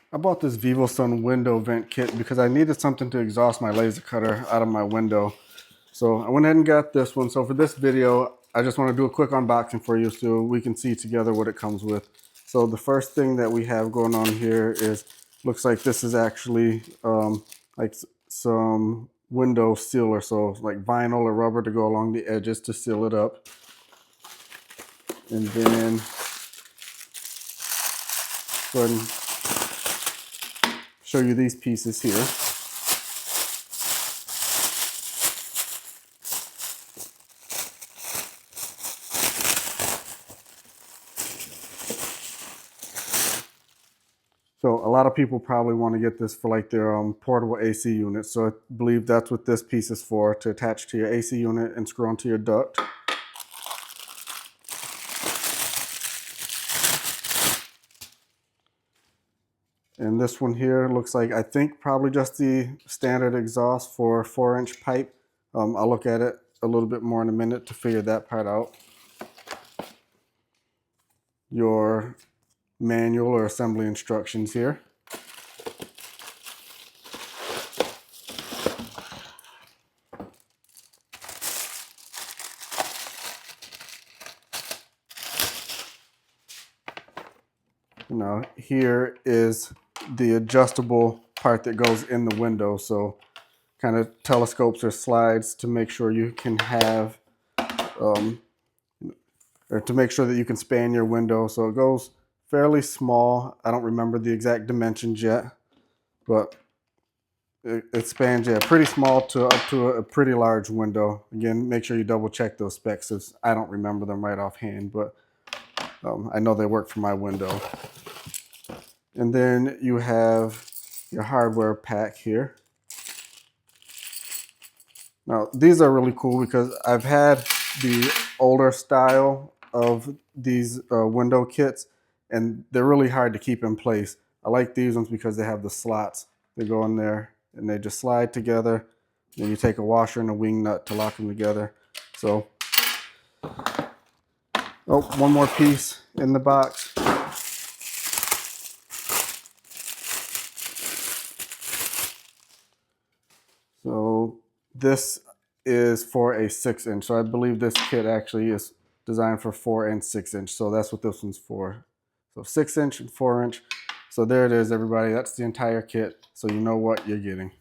I bought this VIVOSUN Window Vent Kit because I needed something to exhaust my laser cutter out of my window. So I went ahead and got this one. So for this video, I just want to do a quick unboxing for you so we can see together what it comes with. So the first thing that we have going on here is, looks like this is actually like some window sealer. So like vinyl or rubber to go along the edges to seal it up. And then go ahead and show you these pieces here. So a lot of people probably want to get this for like their portable AC unit. So I believe that's what this piece is for, to attach to your AC unit and screw onto your duct. And this one here looks like, I think, probably just the standard exhaust for 4-inch pipe. I'll look at it a little bit more in a minute to figure that part out. Your manual or assembly instructions here. Now here is the adjustable part that goes in the window. So kind of telescopes or slides to make sure you can have, or to make sure that you can span your window. So it goes fairly small. I don't remember the exact dimensions yet, but it spans, yeah, pretty small to up to a pretty large window. Again, make sure you double check those specs, as I don't remember them right offhand, but I know they work for my window. And then you have your hardware pack here. Now, these are really cool because I've had the older style of these window kits, and they're really hard to keep in place. I like these ones because they have the slots that go in there, and they just slide together. Then you take a washer and a wing nut to lock them together. So, oh, one more piece in the box. So this is for a 6-inch. So I believe this kit actually is designed for 4 and 6-inch. So that's what this one's for. So 6-inch and 4-inch. So there it is, everybody. That's the entire kit. So you know what you're getting.